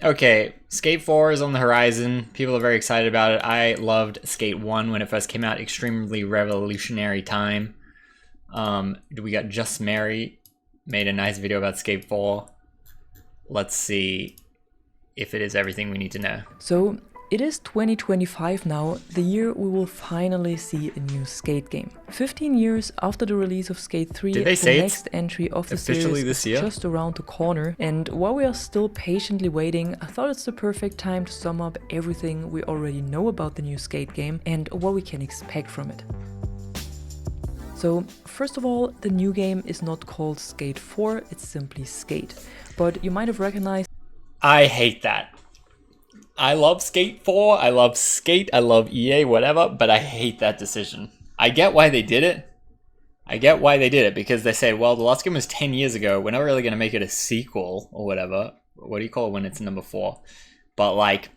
Okay, Skate 4 is on the horizon. People are very excited about it. I loved Skate 1 when it first came out. Extremely revolutionary time. We got Just Mary made a nice video about Skate 4. Let's see if it is everything we need to know. So it is 2025 now, the year we will finally see a new Skate game. 15 years after the release of Skate 3, Did they the say next entry of the officially series this is year? just around the corner. And while we are still patiently waiting, I thought it's the perfect time to sum up everything we already know about the new Skate game and what we can expect from it. So, first of all, the new game is not called Skate 4, it's simply Skate. But you might have recognized I hate that. I love Skate 4, I love Skate, I love EA, whatever, but I hate that decision. I get why they did it. Because they said, well, the last game was 10 years ago. We're not really going to make it a sequel or whatever. What do you call it when it's number 4? But, like,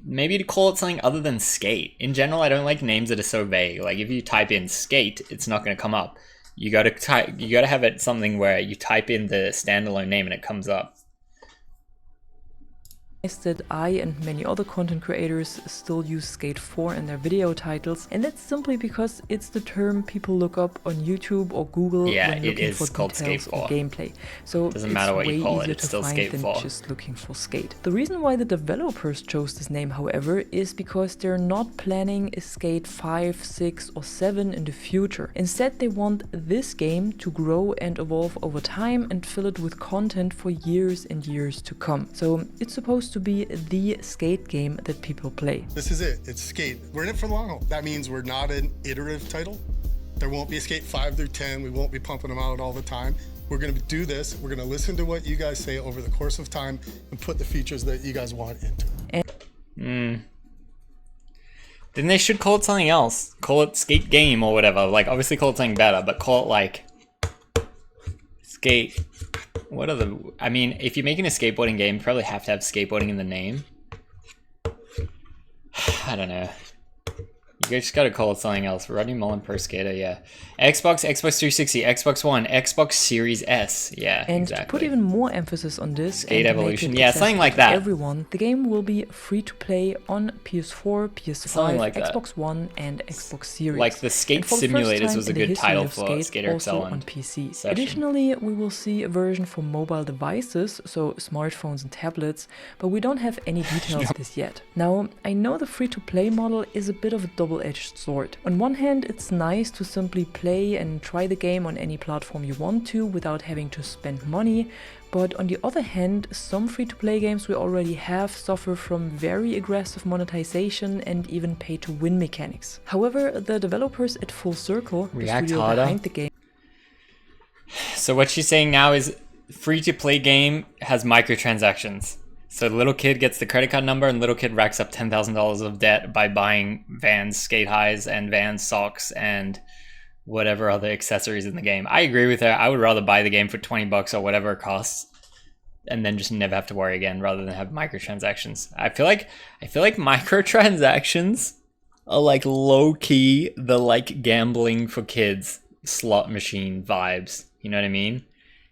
maybe to call it something other than Skate. In general, I don't like names that are so vague. Like, if you type in Skate, it's not going to come up. You got to have it something where you type in the standalone name and it comes up. that I and many other content creators still use Skate 4 in their video titles, and that's simply because it's the term people look up on YouTube or Google when looking for details or gameplay. So doesn't matter what you call it, it's still Skate 4. Than just looking for Skate. The reason why the developers chose this name, however, is because they're not planning a Skate 5, 6 or 7 in the future. Instead, they want this game to grow and evolve over time and fill it with content for years and years to come. So it's supposed to be the Skate game that people play. This is it. It's Skate. We're in it for the long haul. That means we're not an iterative title. There won't be a Skate 5 through 10. We won't be pumping them out all the time. We're going to do this. We're going to listen to what you guys say over the course of time and put the features that you guys want into it. Then they should call it something else. Call it Skate Game or whatever. Like, obviously call it something better, but call it like Skate. What are the... I mean, if you're making a skateboarding game, you probably have to have skateboarding in the name. I don't know. You just gotta call it something else. Rodney Mullen Pro Skater, yeah. Xbox 360, Xbox One, Xbox Series S, yeah, and exactly. To put even more emphasis on this, Skate Evolution, yeah, something like that. Everyone, the game will be free to play on PS4, PS5, like Xbox One, and Xbox Series. Like the Skate Simulators was a good title for Skate, Skater XL on PC. Additionally, we will see a version for mobile devices, so smartphones and tablets, but we don't have any details of this yet. Now, I know the free-to-play model is a bit of a double-edged sword. On one hand, it's nice to simply play and try the game on any platform you want to without having to spend money, but on the other hand, some free-to-play games we already have suffer from very aggressive monetization and even pay-to-win mechanics. However, the developers at Full Circle, the studio behind the game... So what she's saying now is free-to-play game has microtransactions. So the little kid gets the credit card number and little kid racks up $10,000 of debt by buying Vans skate highs and Vans socks and whatever other accessories in the game. I agree with her. I would rather buy the game for 20 bucks or whatever it costs and then just never have to worry again rather than have microtransactions. I feel like microtransactions are like low key the like gambling for kids slot machine vibes. You know what I mean?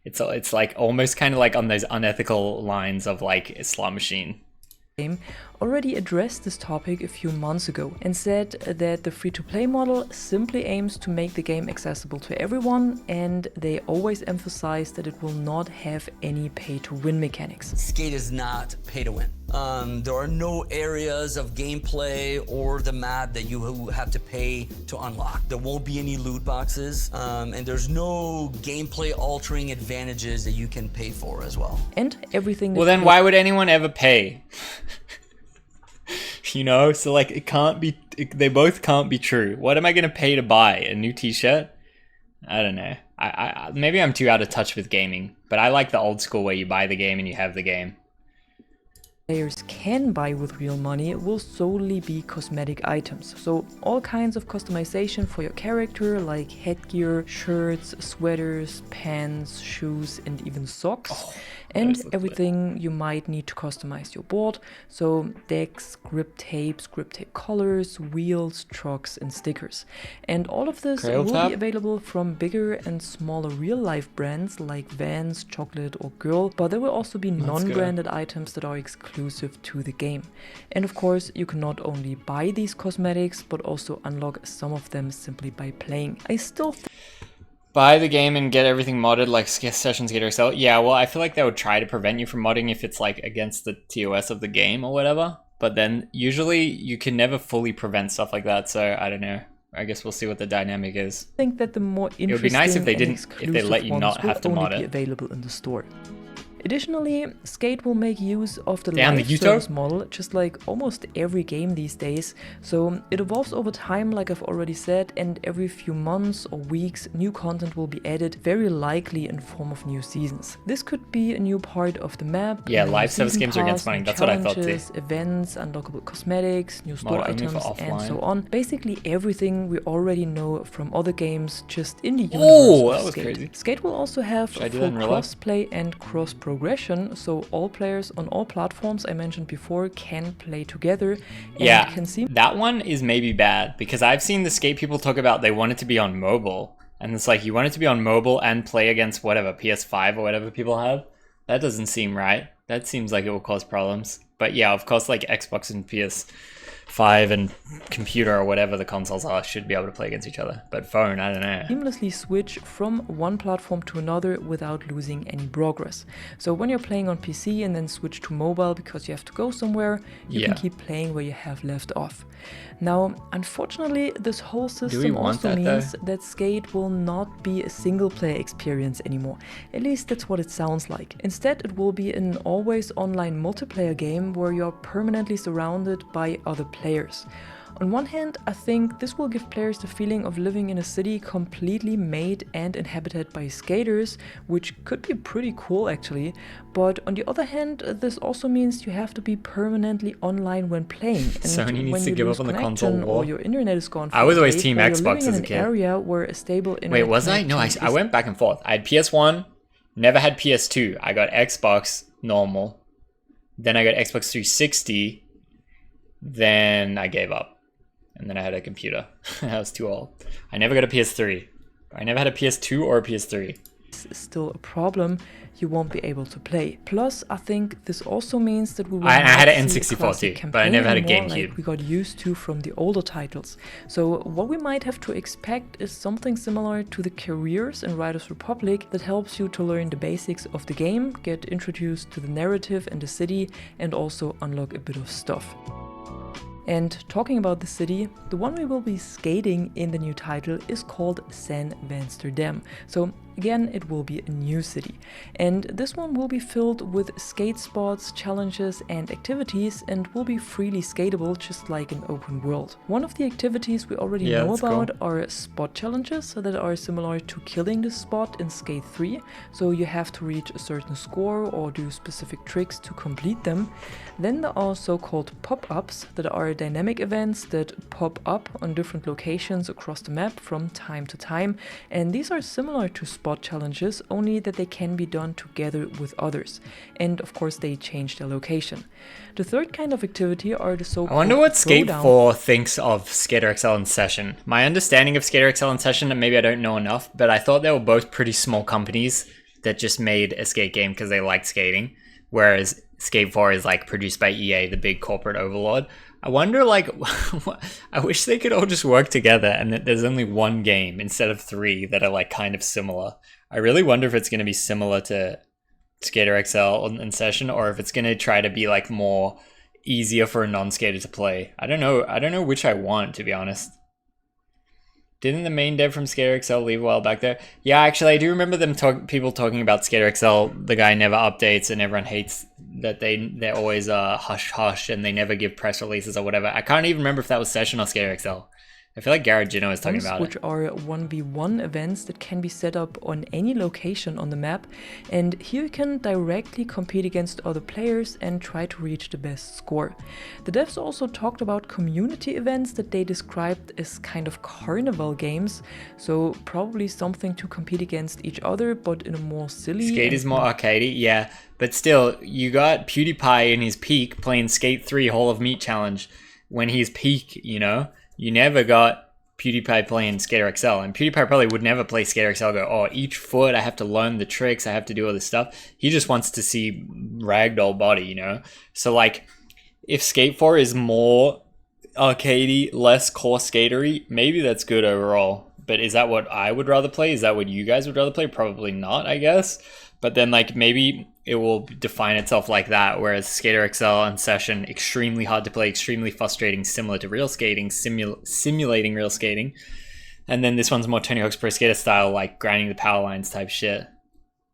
It's like almost kind of like on those unethical lines of like a slot machine. Game already addressed this topic a few months ago and said that the free-to-play model simply aims to make the game accessible to everyone, and they always emphasize that it will not have any pay-to-win mechanics. Skate is not pay-to-win. There are no areas of gameplay or the map that you have to pay to unlock. There won't be any loot boxes, and there's no gameplay altering advantages that you can pay for as well. And everything... Well, then why would anyone ever pay? You know, so like it can't be, they both can't be true. What am I going to pay to buy? A new t-shirt? I don't know. I maybe I'm too out of touch with gaming, but I like the old school where you buy the game and you have the game. Players can buy with real money will solely be cosmetic items. So all kinds of customization for your character, like headgear, shirts, sweaters, pants, shoes, and even socks. And everything you might need to customize your board. So decks, grip tape colors, wheels, trucks, and stickers. And all of this will be available from bigger and smaller real-life brands like Vans, Chocolate, or Girl. But there will also be non-branded items that are exclusive exclusive to the game. And of course, you can not only buy these cosmetics, but also unlock some of them simply by playing. I still buy the game and get everything modded like Session Skater XL. Yeah, well, I feel like they would try to prevent you from modding if it's like against the TOS of the game or whatever. But then usually you can never fully prevent stuff like that. So I don't know. I guess we'll see what the dynamic is. I think that the more interesting it would be nice if they didn't, if they let you not have to mod be it. available in the store. Additionally, Skate will make use of the Damn, live the service model, just like almost every game these days. So it evolves over time, like I've already said, and every few months or weeks, new content will be added, very likely in form of new seasons. This could be a new part of the map. Yeah, live service games are against money. That's what I thought too. Events, unlockable cosmetics, new store items, and so on. Basically everything we already know from other games, just in the universe of that was Skate. crazy. Skate will also have full cross-play and cross-progression, so all players on all platforms I mentioned before can play together. Yeah, can see that one is maybe bad because I've seen the Skate people talk about they want it to be on mobile, and it's like you want it to be on mobile and play against whatever PS5 or whatever people have. That doesn't seem right. That seems like it will cause problems. But yeah, of course, like Xbox and PS5 and computer or whatever the consoles are should be able to play against each other. But phone, I don't know. Seamlessly switch from one platform to another without losing any progress. So when you're playing on PC and then switch to mobile because you have to go somewhere, you can keep playing where you have left off. Now, unfortunately, this whole system also means that Skate will not be a single-player experience anymore. At least that's what it sounds like. Instead, it will be an always online multiplayer game where you're permanently surrounded by other players. On one hand, I think this will give players the feeling of living in a city completely made and inhabited by skaters, which could be pretty cool actually. But on the other hand, this also means you have to be permanently online when playing. And Sony needs to give up on the console war. Or your internet is gone. I was always Team Xbox as a kid. Area where a stable internet Wait, was I? No, I went back and forth. I had PS1, never had PS2. I got Xbox normal. Then I got Xbox 360. Then I gave up. And then I had a computer. I was too old. I never got a PS3. I never had a PS2 or a PS3. It's still a problem. You won't be able to play. Plus, I think this also means that we will I had an N64 too, but I never had a GameCube. Like we got used to from the older titles. So what we might have to expect is something similar to the careers in Riders Republic that helps you to learn the basics of the game, get introduced to the narrative and the city, and also unlock a bit of stuff. And talking about the city, the one we will be skating in the new title is called San Vansterdam. So again, it will be a new city. And this one will be filled with skate spots, challenges and activities, and will be freely skatable just like an open world. One of the activities we already know about are spot challenges that are similar to killing the spot in Skate 3. So you have to reach a certain score or do specific tricks to complete them. Then there are so-called pop-ups that are dynamic events that pop up on different locations across the map from time to time. And these are similar to spot challenges, only that they can be done together with others. And of course they change their location. The third kind of activity are the so-called I wonder what Skate 4 thinks of Skater XL and Session. My understanding of Skater XL and Session, and maybe I don't know enough, but I thought they were both pretty small companies that just made a skate game because they liked skating. Whereas Skate 4 is like produced by EA, the big corporate overlord. I wonder, like, I wish they could all just work together and that there's only one game instead of 3 that are like kind of similar. I really wonder if it's going to be similar to Skater XL and Session, or if it's going to try to be like more easier for a non-skater to play. I don't know which I want, to be honest. Didn't the main dev from Skater XL leave a while back there? Yeah, actually, I do remember people talking about Skater XL. The guy never updates, and everyone hates that they're always hush hush, and they never give press releases or whatever. I can't even remember if that was Session or Skater XL. I feel like Garrett Gino was talking about which are 1v1 events that can be set up on any location on the map, and here you can directly compete against other players and try to reach the best score. The devs also talked about community events that they described as kind of carnival games, so probably something to compete against each other, but in a more silly... Skate is more arcadey, yeah, but still, you got PewDiePie in his peak playing Skate 3 Hall of Meat Challenge when he's peak, you know? You never got PewDiePie playing Skater XL, and PewDiePie probably would never play Skater XL. Go, oh, each foot I have to learn the tricks, I have to do all this stuff. He just wants to see ragdoll body, you know. So like, if Skate 4 is more arcadey, less core skatery, maybe that's good overall. But is that what I would rather play? Is that what you guys would rather play? Probably not, I guess. But then like maybe it will define itself like that, whereas Skater XL and Session, extremely hard to play, extremely frustrating, similar to real skating, simulating real skating. And then this one's more Tony Hawk's Pro Skater style, like grinding the power lines type shit.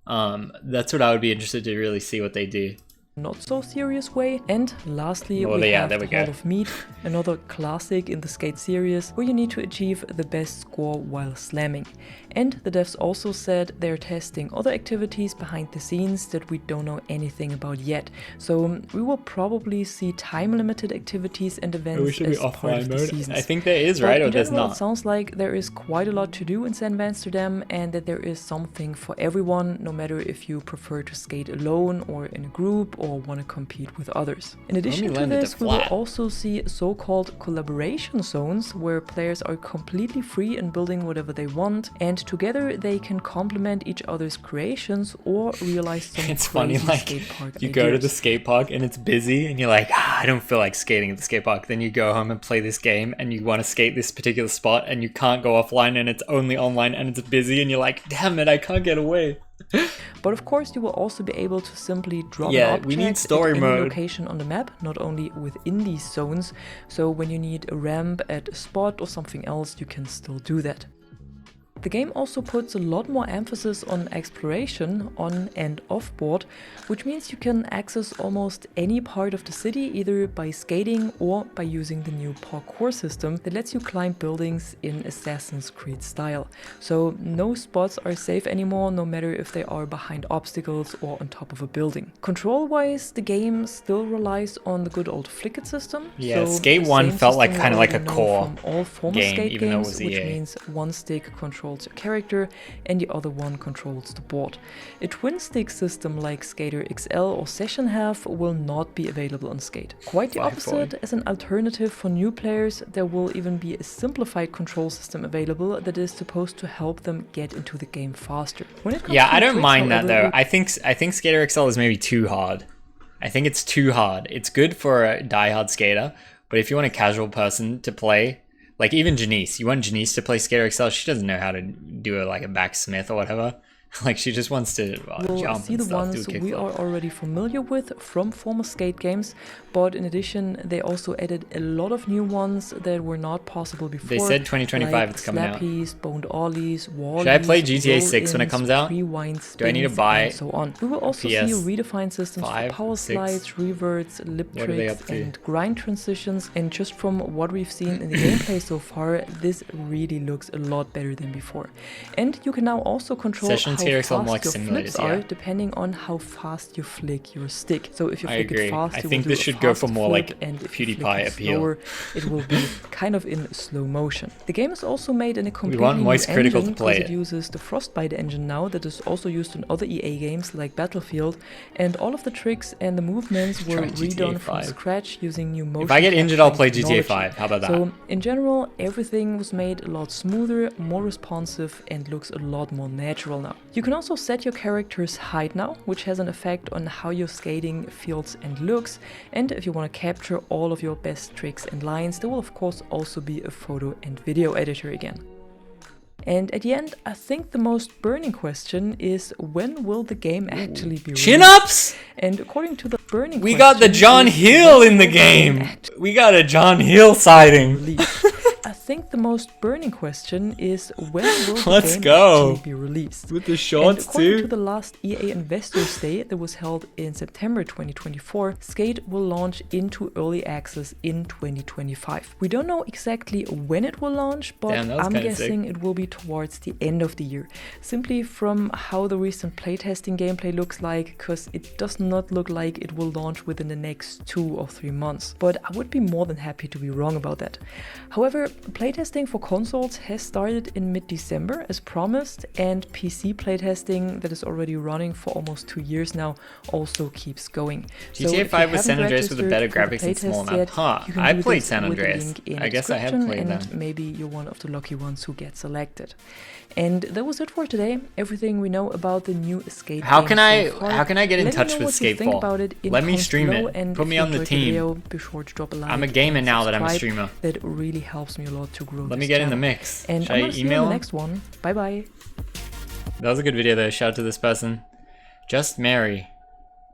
That's what I would be interested to really see what they do. Not so serious way. And lastly, Oh, we yeah, have there the we go. Hall of Meat, another classic in the skate series where you need to achieve the best score while slamming. And the devs also said they're testing other activities behind the scenes that we don't know anything about yet. So we will probably see time-limited activities and events as part of the seasons. I think there is, But right? Or in there's general, not? It sounds like there is quite a lot to do in San Amsterdam, and that there is something for everyone, no matter if you prefer to skate alone or in a group or want to compete with others. In addition to landed this, to we will flat. also see so-called collaboration zones where players are completely free in building whatever they want, and together they can complement each other's creations or realize some It's crazy funny, like, skate park you go to ideas. the skate park and it's busy and you're like, I don't feel like skating at the skate park. Then you go home and play this game and you want to skate this particular spot and you can't go offline and it's only online and it's busy and you're like, damn it, I can't get away. But of course, you will also be able to simply drop Yeah, an object we need story at any mode. location on the map, not only within these zones. So when you need a ramp at a spot or something else, you can still do that. The game also puts a lot more emphasis on exploration on and off board, which means you can access almost any part of the city either by skating or by using the new parkour system that lets you climb buildings in Assassin's Creed style. So no spots are safe anymore, no matter if they are behind obstacles or on top of a building. Control-wise, the game still relies on the good old flick-it system. Yeah, so Skate the 1 same felt like system kind of we like a already know core from all former game, skate even though it games, was which EA. means one stick controls your character and the other one controls the board. A twin stick system like Skater XL or Session have will not be available on Skate. Quite the opposite, as an alternative for new players, there will even be a simplified control system available that is supposed to help them get into the game faster. When it comes Yeah, to I don't tricks, mind that however, though. I think Skater XL is maybe too hard. I think it's too hard. It's good for a diehard skater, but if you want a casual person to play, like even Janice, you want Janice to play Skater XL, she doesn't know how to do like a backsmith or whatever. Like she just wants to we'll jump see and the stuff, ones do a we kickflip. are already familiar with from former skate games, but in addition they also added a lot of new ones that were not possible before. They said 2025 like it's coming out. slappies, boned ollies, wallies, Should I play GTA 6 when it roll-ins, comes out? rewind Do I need to spins, buy and so on. We will also see PS redefined systems for 5, power 6? slides, reverts, lip What are they tricks, up to? and grind transitions. And just from what we've seen in the gameplay so far, this really looks a lot better than before. And you can now also control Session how Skater XL fast more like your simulators, flips are, yeah. depending on how fast you flick your stick. So if you I flick agree. it fast, I you think will this do a should go for fast more flip, like and if you flick PewDiePie it appeal. slower, it will be kind of in slow motion. The game is also made in a completely want new Moist Critical engine to play because it. it uses the Frostbite engine now that is also used in other EA games like Battlefield, and all of the tricks and the movements were Try GTA redone from 5. scratch using new motion If I get injured, I'll play capturing GTA 5. How about that? So in general, everything was made a lot smoother, more responsive, and looks a lot more natural now. You can also set your character's height now, which has an effect on how your skating feels and looks. And if you want to capture all of your best tricks and lines, there will of course also be a photo and video editor again. And at the end, I think the most burning question is, when will the game actually be released? Chin-ups! And according to the burning We got the question John is, Hill when in the will game! actually We got a John Hill sighting! released? I think the most burning question is, when will the Let's game go. actually be released? With the And shorts according too? to the last EA Investors Day that was held in September 2024, Skate will launch into early access in 2025. We don't know exactly when it will launch, but Damn, that was I'm kinda guessing it will be towards the end of the year. Simply from how the recent playtesting gameplay looks like, because it does not look like it will launch within the next 2 or 3 months. But I would be more than happy to be wrong about that. However, playtesting for consoles has started in mid-December as promised, and PC playtesting that is already running for almost 2 years now also keeps going. GTA 5 with San Andreas with a better graphics and small map. Huh, I played San Andreas. I guess I have played them. Maybe you're one of the lucky ones who get selected. And that was it for today. Everything we know about the new Skate How game can so far. I get in Let touch me know with what you think about it Skateball? in Let me comments stream below, it. and Put if me you on the enjoyed team. video, be sure to drop a like. I'm a gamer and now that I'm a subscribe. streamer. That really helps me a lot to grow. Let me this get in the channel. mix. And Should I'm I gonna see you email in the him? next one. Bye bye. That was a good video though. Shout out to this person. Just Mary.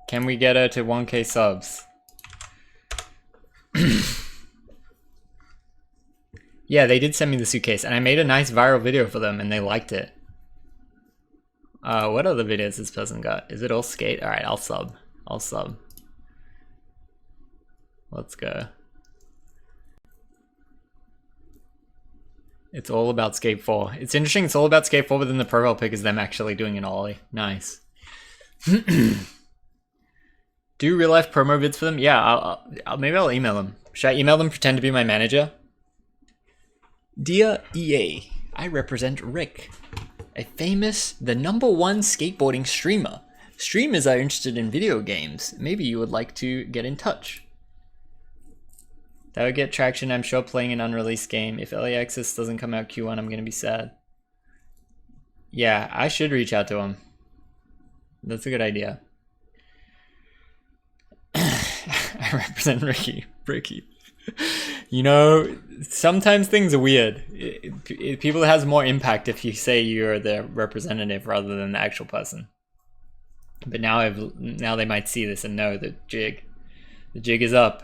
Can we get her to 1K subs? Yeah, they did send me the suitcase, and I made a nice viral video for them, and they liked it. What other videos this person got? Is it all skate? Alright, I'll sub. I'll sub. Let's go. It's all about Skate 4. It's interesting, it's all about Skate 4, but then the profile pic is them actually doing an ollie. Nice. Do real life promo vids for them? Yeah, maybe I'll email them. Should I email them, pretend to be my manager? Dear EA, I represent Rick, a famous, the #1 skateboarding streamer. Streamers are interested in video games. Maybe you would like to get in touch. That would get traction, I'm sure, playing an unreleased game. If early access doesn't come out Q1, I'm gonna be sad. Yeah, I should reach out to him. That's a good idea. I represent Ricky. You know, sometimes things are weird. People has more impact if you say you're the representative rather than the actual person. But now they might see this and know the jig is up.